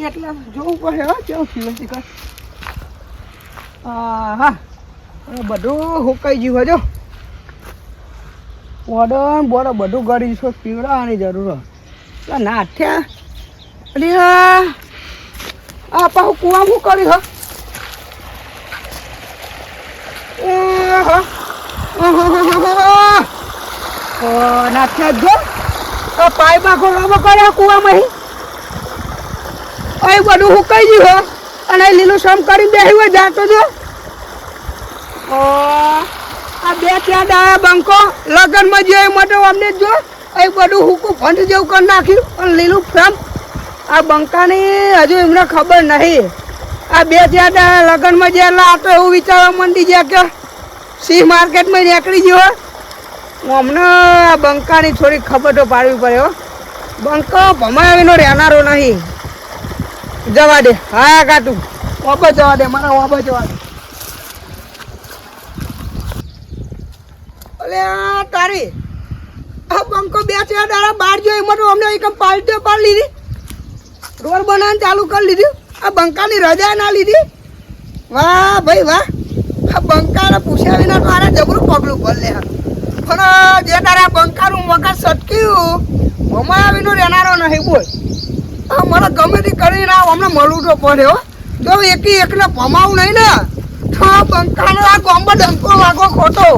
નહીં એટલે જોવું પડે હો કેવું થયું શીખર. હા બધું હુકાઈ ગયું હજો. ઓડન બોડો બધું ગળી છો પીવડાવવાની જરૂર નાઠ્યા. અરે આ પાછું કુવા શું કર્યું નાઠ્યા જો પાઇપમાં ખોલવામાં કર્યા કુવામાં અહીં બધું હુકાઈ ગયું હો અને લીલું સમ કરી બેસી હોય જાતો જો. આ બે ત્યાં ડાયા બંકો લગનમાં જે માટે અમને જો અહીં બધું હુકું ફંડ જેવું કરી નાખ્યું અને લીલું ફ્રમ આ બંકાની હજુ એમને ખબર નહીં. આ બે ત્યાં ડાયા લગનમાં જે એટલે આ તો એવું વિચારવા માંડી ગયા કે સી માર્કેટમાં નીકળી ગયો. અમને આ બંકાની થોડી ખબર તો પાડવી પડે હો. બંકો ભમાવીનો રહેનારો નહીં. જવા દે હા કાતું વાપસ જવા દે મારા વાપસ જવા દે. અલે તારી આ બંકો બે ચાર દાડા બહાર ગયો એમાં તો અમને એક પાલટીઓ પાડી લીધી. રોડ બનાવવાનું ચાલુ કરી લીધું. આ બંકાની રજા ના લીધી. વાહ ભાઈ વાહ. આ બંકાને પૂછ્યા વિના તો આને જબરું પગલું ભરલે. પણ જે તારા બંકાનું મગજ સટક્યું અમારા વિનો રહેનારો નહીં બોલ. આ મને ગમે તે કરીને અમને મળવું તો પડે હો. જો એકને ભમાવું નહીં ને તો આ બંકાનો આ ગોમ્બો ડંકો વાગો ખોટો.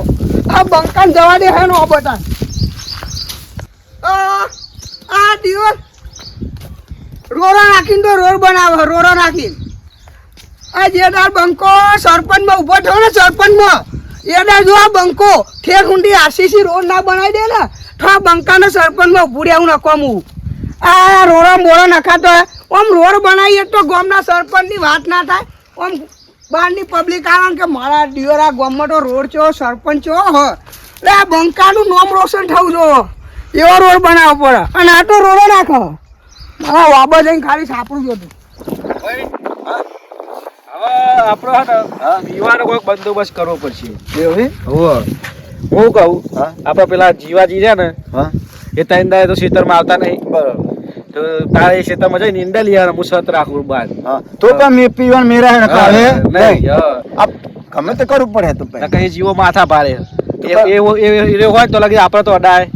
આ બંકાન જવા દે હે નો બટા. આ દિવસ રોરો નાખીને તો રોડ બનાવો રોરો નાખીને. આ જેદાર બંકો સરપંચમાં ઊભો થયો ને સરપંચમાં એદાર જો આ બંકો ઠેર ઊંડી આરસીસી રોડ ના બનાવી દે ને તો આ બંકાને સરપંચમાં ઊભું રહેવું નકોમું. આ રોડો મોડો નખાતો આમ રોડ બનાવીએ તો ગામના સરપંચની વાત ના થાય. આમ બહારની પબ્લિક આવે કે મારા દિયોરા ગામમાં તો રોડ છો સરપંચ છો હ એટલે આ બંકાનું નામ રોશન થવું જો એવો રોડ બનાવવો પડે. અને આ તો રોડો નાખો મારા વાબા જઈને ખાલી સાપડું જોતું. હવે આપણો જીવાનો કોઈ બંદોબસ્ત કરવો પડશે. હું કહું આપડે પેલા જીવાજી રહ્યા ને એ ત્રણ દાડે તો ખેતરમાં આવતા નહીં. બરાબર તો તારે એ ખેતરમાં જઈને ઈંડા લઈ હું સત રાખું બાદ તો પણ મેં પીવાનું મેરા ને કાલે નહીં ગમે તે કરવું પડે તો કઈ જીવો માથા ભારે એ હોય તો લાગે આપડે તો અડાય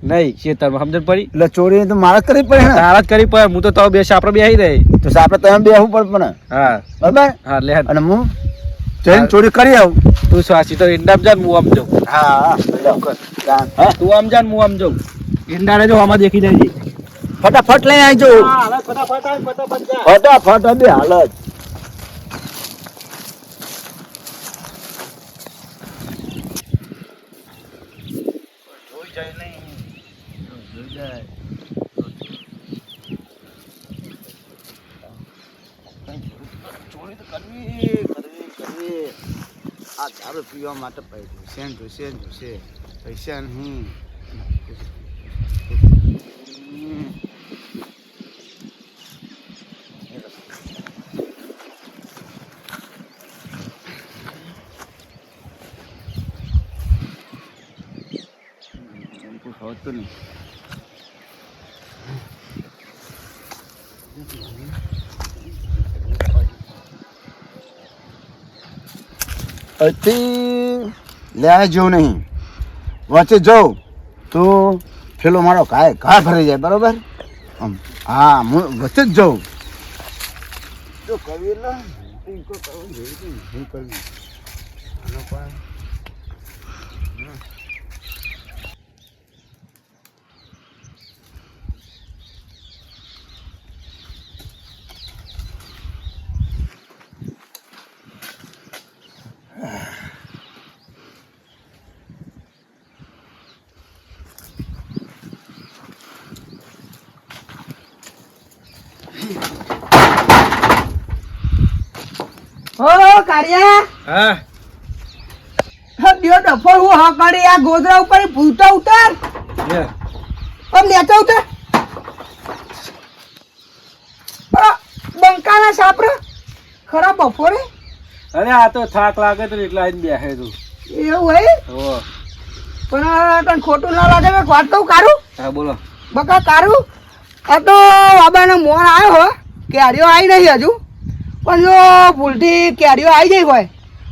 નહીં ખેતરમાં સમજણ પડી. એટલે ચોરી તો મારે જ કરવી પડે ને. તારા જ કરી પડે. હું તો બેસ આપડે બેસી રહી તો આપણે તમે બેસવું પડે પણ હા બરાબર. હા લે અને હું જઈને ચોરી કરી આવું. તું સ્વાસી તો ઈંડા જાન હું આમ જાઉં. હા તું આમ જાન હું આમ જાઉં. ઈંડા જો આમાં દેખી જાય ફટાફટ લઈ આવી જાઉં. ફટાફટ બે હાલત આ દારૂ પીવા માટે પૈસા જોશે પૈસા નહીં. હોતું નહીં. અહીંથી લે જેવું નહીં વચ્ચે જાઉં તો પેલો મારો ઘા ભરાઈ જાય બરાબર. હા હું વચ્ચે જ જાઉં તો કરવી કરવી કારિયા હા દિયો ડફો હું હા કરી આ ગોદરા ઉપર ભૂલતા ઉતાર આમ લેતા ઉતાર. બંકાના સાપરા ખરા બપોરે. અરે આ તો થાક લાગે તો એટલે આવીને બેસે તું. એવું હે પણ તને ખોટું ના લાગે મેં વાત કહું કારું. હા બોલો બકા કારું. આ તો બાબાનો મોણ આવ્યો હો કેરીઓ આવી નહીં હજુ, પણ જો ભૂલથી કેરીઓ આવી ગઈ હોય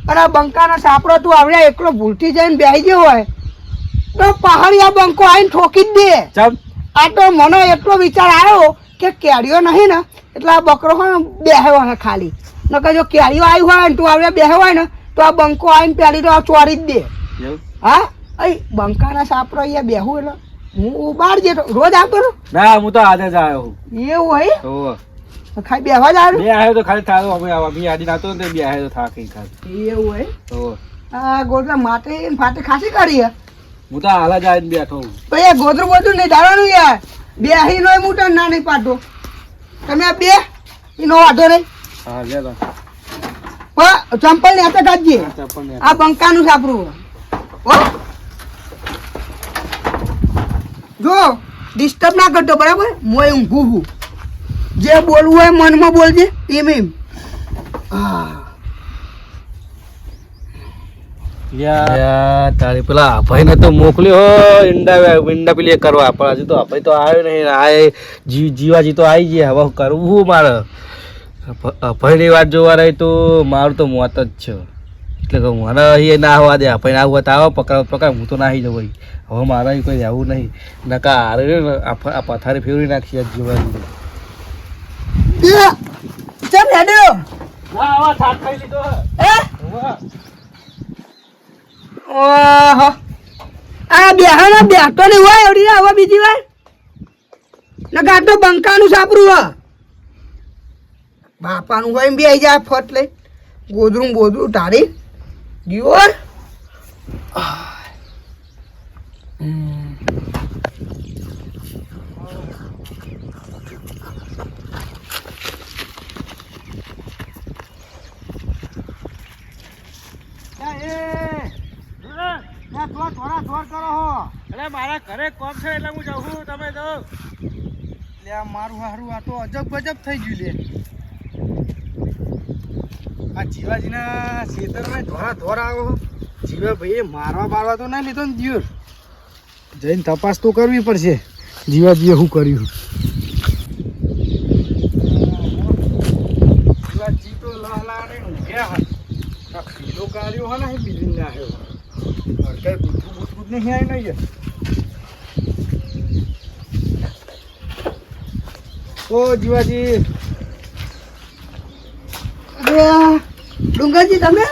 અને આ બંકાનો સાપડો તું આવડે એકલો ભૂલથી જઈને બેસી ગયો હોય તો પહાડી આ બંકો આવીને ઠોકી જ દે. ચમ આ તો મને એટલો વિચાર આવ્યો કે કેરીઓ નહીં ને એટલે આ બકરો હોય ને બેહ્યો હોય ખાલી, નકર જો કેરીઓ આવી હોય ને તું આવડે બેહ્યો હોય ને તો આ બંકો આવીને પહેલી તો આ ચોરી જ દે. એવું? હા અહીં બંકાના સાપડો અહીંયા બેહું એટલે હું બહાર જતો રોજ આવતો રહું ના હું તો આજે જ આવ્યો એવું હોય હોવે. ખાઈ બેહવા જ આવ્યું બે આવ્યો તો ખાલી થાળો અમે આડી નાતો ને બે આવ્યો તો થાકી ખાલી એવું હોય. હોવે. આ ગોદરા માટે ને ફાટે ખાસી કરી હે હું તો હાલ જ આવીને બેઠો હું. તો એ ગોદરું બોધરું નહીં ધારવાનું યાર બેહી નો હું તને ના નહીં પાડતો તમે આ બે એનો વાંધો નહીં હા લે તો. પણ ચંપલ ને હાથે કાઢજે ચપ્પલ ને આ બંકાનું સાપરું હો જો ડિસ્ટર્બ ના કરતો બરાબર મોય ઊંઘું છું જે બોલવું હોય મનમાં બોલજે એમ યાર તારી પેલા ભાઈ ને તો મોકલ્યો હો ઈંડા પેલી કરવા પણ હજુ તો ભાઈ તો આવ્યો નહીં આ જીવાજી તો આવી ગયા હવે કરવું મારે ભાઈની વાત જોવા રહી તો મારું તો મોત જ છે એટલે કે મને એ ના આવવા દે ભાઈ ના આવવા તો આવો પકડ હું તો નાહી જવું હવે મારે કોઈ રહેવું નહીં નકા હારે ને આ પથારી ફેરવી નાખી જીવાજી ચાલ હેડ્યો ના આવા થાક ખાઈ લીધો ઓહો આ બેહાના બેહતો નહીં હોય એવડી હવે બીજી વાર નકા તો બંકાનું સાપરું હ બાપાનું હોય એમ બે જાય ફટ લઈ ગોદરું બોદરું ટાળી ગયો મારા ઘરે કોમ છે એટલે હું જાઉં છું તમે જાઓ લે મારું હારું આ તો અજબ ગજબ થઈ ગયું લે આ જીવાજીના ખેતરમાં ધોરા આવો જીવા ભાઈ મારવા બારવા તો ના લીધો ને દિયોર જઈને તપાસ તો કરવી પડશે જીવાજીએ શું કર્યું જીવાજી તો લાલાને ઊંઘ્યા હતા પીલો કાર્યો હા ને બીજી ના આવ્યો કઈ બુથું નહીં આવી નહીં ઓ જીવાજી ડુંગરજી તમે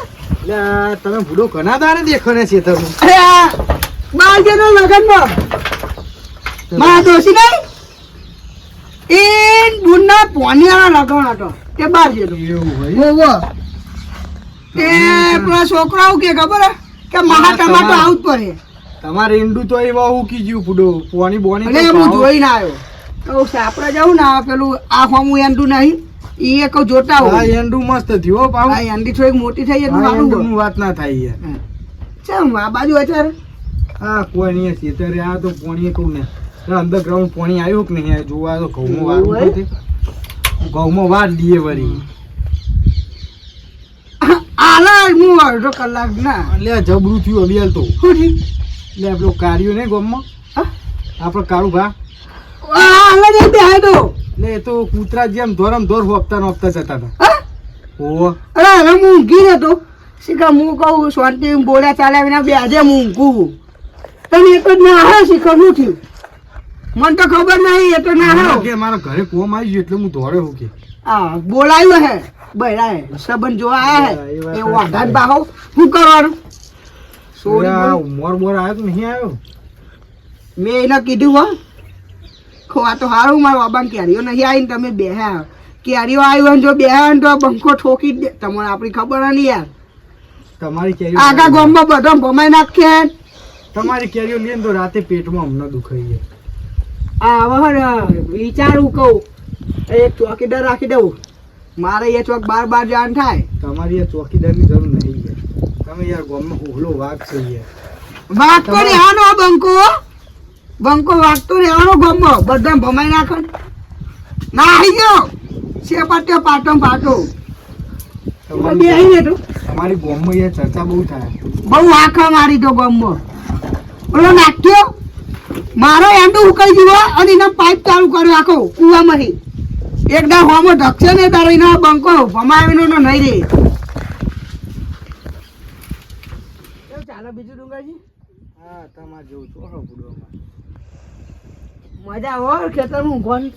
લે તમે ભૂડો ઘણા દાડે દેખો ને ખેતરમાં અરે આ બાર જેનો લગનમાં મારા દોશી નહીં એ બુનના પોનિયાના લગન હતો તે બાર જેનો એવું હોય ઓવો તે પેલા છોકરાઓ કે ખબર હે કે મહા ટમાટો આવું જ પડે તમારે ઈંડું તો એવા ઉકી ગયું ફૂડો પોણી બોણી અને હું જોઈને આવ્યો કહું સાપડા જાઉં ને આ પેલું આ હોમું એન્ડું નહીં એ કહું જોતા હા હોય ઈંડું મસ્ત થયું હો પાવ આ એન્ડી થોડીક મોટી થઈ એટલે સારું ઈંડું વાત ના થાય ચમ આ બાજુ અત્યારે હા કોઈ નહીં ખેતરે આ તો પોણી કહું ને અંડરગ્રાઉન્ડ પોણી આવ્યું કે નહીં જોવા તો ઘઉંમાં વાળું નથી ઘઉંમાં વાર દઈએ વળી આલા હું અડધો કલાક ના એટલે જબરું થયું અબિયાલ તો શું થયું? એટલે આપણો કાર્યો ને ગામમાં હા? આપણો કાળું ભા આલા જઈ બેહે તો એટલે એ તો કૂતરા જેમ ધોરમ ધોર હોપતા નોપતા જતા હતા હા? ઓહો અરે હવે હું ઊંઘી જતો શીખા હું કહું શાંતિ બોલ્યા ચાલ્યા વિના બે આજે હું ઊંઘું તમે એક જ ના હા શીખર શું થયું મને તો ખબર નહીં એ તો ના હા કે મારા ઘરે કોમ આવી ગયું એટલે હું દોડે હું કે હા બોલાયું હે બૈરા હે સંબંધ જોવા આયા એ હે વાત એ વાઘાન બાહો શું કરવાનું સોરી આ બોલ. મોર મોર આવ્યો કે નહીં આવ્યો મેં એને કીધું હો ખોવા તો સારું મારા બાબાને કેરીઓ નહીં આવીને તમે બેહ્યા કેરીઓ આવી હોય ને જો બેહ્યા ને તો બંકો ઠોકી જ દે તમને આપણી ખબર નહીં યાર તમારી કેરીઓ આખા ગામમાં બધા ભમાઈ નાખે તમારી કેરીઓ લઈએ ને તો રાતે પેટમાં હમણાં દુખાઈ જાય આ હવે વિચારું કહું એક ચોકીદાર રાખી દઉં મારે એ ચોક બાર જાણ થાય તમારી આ ચોકીદારની જરૂર નહીં યાર તમે યાર ગામમાં હોલો વાઘ છે યાર વાગતો રહેવાનો આ બંકો વાગતો રહેવાનો ગામમાં બધા ભમાઈ નાખે ના આવી ગયો છે પાટો પાટો બેહી તો તમારી ગામમાં યાર ચર્ચા બહુ થાય બહુ આખા મારી તો ગામમાં ઓલો નાખ્યો મારો એંડું ઉકાઈ ગયો અને એના પાઇપ ચાલુ કર્યો આખો કુવામાંથી એકદમ હોમો ઢકશે ને તારો એનો બંકો ભમાવીનો નો નહીં રે કેવું ચાલે બીજું ડુંગરજી હા તમારે જેવું છો હો બુડવામાં મજા આવો ખેતરમાં ઊંઘવાની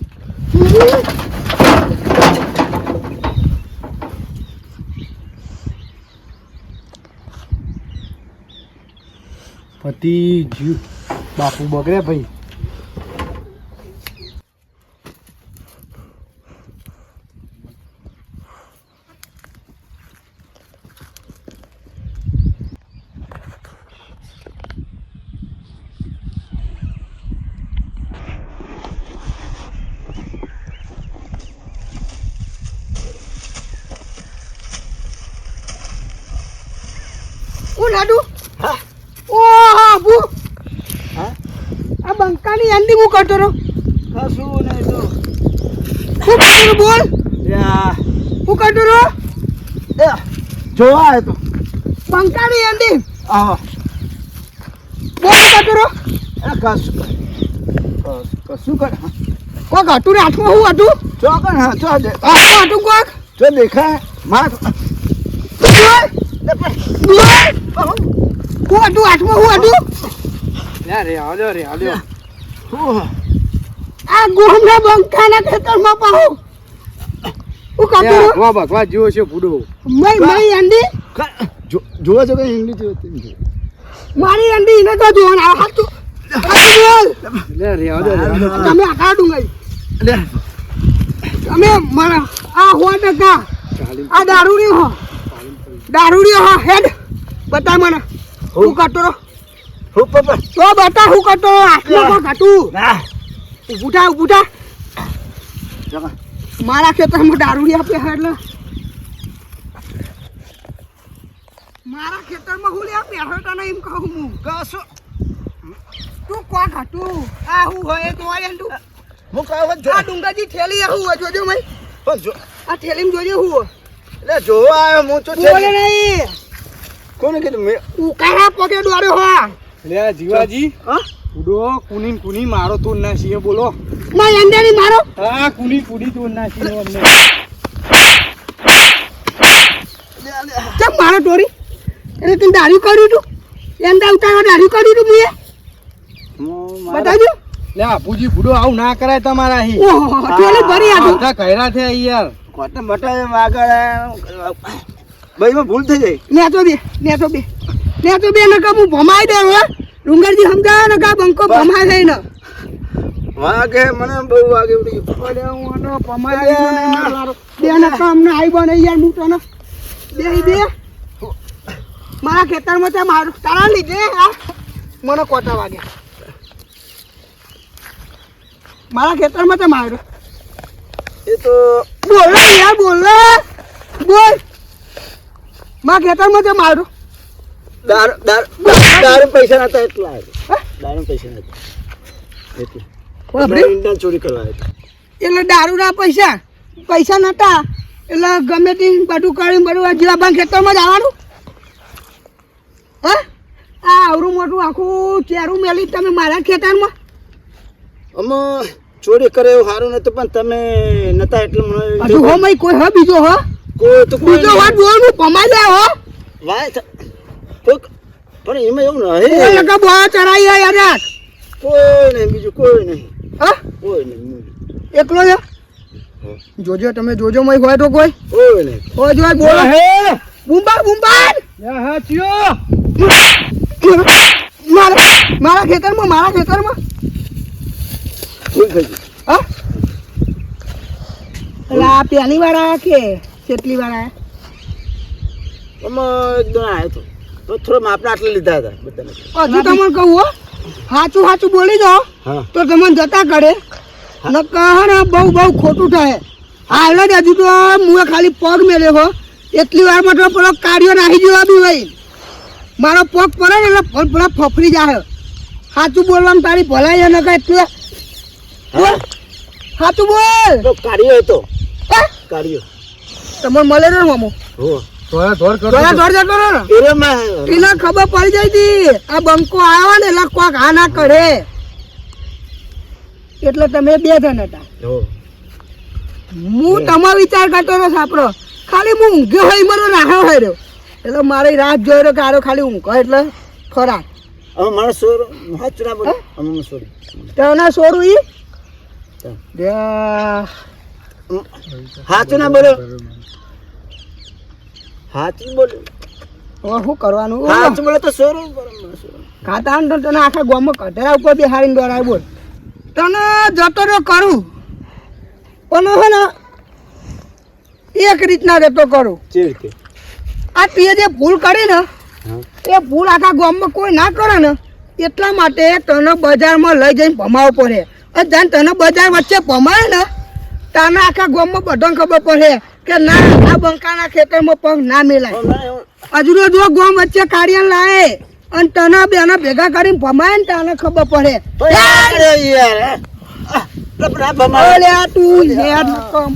પતિ જીવ બાપુ બગડે ભાઈ ઓ લાડુ હા ઓ આબુ હા આ બંકાની અંડી હું કરતો રહો કશું નહીં તો હું કરતો રહો બોલ યા હું કરતો રહો એ જોવા આવ્યો તો બંકાની અંડી આવો બોલ કરતો રહો એ કશું કર કોક હતું ને હાથમાં હું હતું ચોકન હા ચો દે હાથમાં હતું કોક ચો દેખાય માર બોલ હું હતું હાથમાં હું હતું રે હાલ્યો આ ગોમના બંકાના ખેતરમાં પાહો હું કરતો રહો ભગવા ભગવા જેવો છે બુડો મય અંડી જોવા જો કઈ ઇંગ્લિશ જોતી મારી અંડી ને તો જોવાનું આ હાથું બોલ રે હાલ્યો તમે આખા ડુંગળી લે તમે મારા આ હો ટકા આ દારૂડી હો હેડ બતા મને હું કરતો રહો હું પપ્પા તો બતા હું કરતો રહો હાથમાં કોક હતું ના ઊભું થા મારા ખેતરમાં દારૂડી આપે એટલે મારા ખેતરમાં હું લે પહેરતા નહીં એમ કહું હું કશું તું કોક હતું આ હું હોય તો હોય તું હું કહું જો આ ડુંગરજી થેલી હું હોય જોજો મય પણ જો આ થેલીમાં જોજો હું લે જોવા આવ્યો હું તો બોલે નહીં કોને કીધું મેં ઉકાળા પગે દોડ્યો હો લે જીવાજી હા બુડો કુની મારો તો ના છીએ બોલો ના અંડેની મારો હા કુની તો ના છીએ અમને ચમ મારો ટોરી એટલે તું દારૂ કર્યું તું એંડા ઉતારવા દારૂ કર્યું તું મેં બતાવજો લે આપુજી બુડો આવું ના કરાય તમારા અહીં ઓહો ટોલી ભરી આતું બધા કહેરા છે યાર કોટે બટાવે આગળ ભાઈમાં ભૂલ થઈ જાય નેતો બે નકા હું ભમાઈ દે હો ડુંગરજી સમજાવે ને કા બંકો ભમાઈ જાય ને વાગે મને બહુ વાગે ઉડી અરે હું આનો ભમાઈ મારો બે નકા અમને આઈ બને યાર હું તો બે મારા ખેતરમાં ત્યાં મારું તારા લીધે આ મને કોટા વાગ્યા મારા ખેતરમાં ત્યાં મારું એ તો બોલ યાર બોલ મારા ખેતરમાં ત્યાં મારું દારૂ પૈસા નતા એટલા દારૂ પૈસા નતા એટલે બાપરે. ઇન્ડિયન ચોરી કરવા આવ્યા એટલે દારૂના પૈસા નતા એટલે ગમે તે બધું કરીને બધું આ જીવાભાઈ ખેતરમાં જ આવવાનું હા આ આવડું મોટું આખું ચેરું મેલી તમે મારા ખેતરમાં અમે ચોરી કરે એવું સારું નતું પણ તમે નતા એટલે મને હજુ હો મય કોઈ હો બીજો હો કોઈ તો કોઈ બીજો વાત બોલ હું પમાઈ લે હો વાય પણ એમાં એવું એ નહીં લગા બહુ ચરાઈ હે યાર કોઈ નહીં બીજું કોઈ નહીં હા કોઈ નહીં એકલો છે જોજો તમે જોજો મય હોય તો કોઈ કોઈ નહીં હોય જો બોલો બુંબા હા ચિયો મારા ખેતરમાં ભૂલ થઈ ગઈ હા એટલે આ પહેલી વાર આયા કે કેટલી વાર આયા અમે એકદમ આવ્યો તો થોડો માપના આટલે લીધા હતા બધાને હજુ તમને કહું હો સાચું બોલી દો હા તો તમને જતા કરે ન કહે ને બહુ ખોટું થાય હાલ જ હજુ તો મુએ ખાલી પગ મેલ્યો હો એટલી વારમાં તો પેલો કાઢ્યો નાખી જેવા બી ભાઈ મારો પગ પડે ને એટલે પેલા ફફરી જાય સાચું બોલવાનું તારી ભલાઈ ન કહે એટલે બોલ સાચું બોલ તો કાઢ્યો હતો હા? કાઢ્યો તમને મળે ને મામો હો ધોર કરો થોડા થોડ જતો રહો ને એરેમાં એને ખબર પડી જાય હતી આ બંકો આવ્યો ને એટલે કોક આ ના કરે એટલે તમે બે જણ હતા હો હું તમારો વિચાર કરતો નથી સાપડો ખાલી હું ઊંઘ્યો હોય મને નાહો હોય એટલે મારી રાત જોઈ રહ્યો કે આરો ખાલી ઊંઘો એટલે ખોરાક હવે મારો સોરો હાથ ના બોલ અમે સોરો તેના સોરું ઈ હાથ ના બોલો હાથ બોલો શું કરવાનું હાથ બોલે તો સોરો ખાતા ને તને આખા ગામમાં કઢરા ઉપર બેહાડીને દોડાય બોલ તને જતો રહ્યો કરું પણ હે ને એક રીતના જતો કરું કેવી રીતે આ તે જે ભૂલ કરી ને એ ભૂલ આખા ગામમાં કોઈ ના કરે ને એટલા માટે તને બજારમાં લઈ જઈને ભમાવો પડે જાણ તને બજાર વચ્ચે ભમાય ને તને આખા ગામમાં બધાને ખબર પડે કે ના આ બંકાના ખેતરમાં પગ ના મેલાય હજુ જો ગામ વચ્ચે કાઢીને લાવે અને તને બેના ભેગા કરીને ભમાય ને તને ખબર પડે યાર અરે તું યાર કમ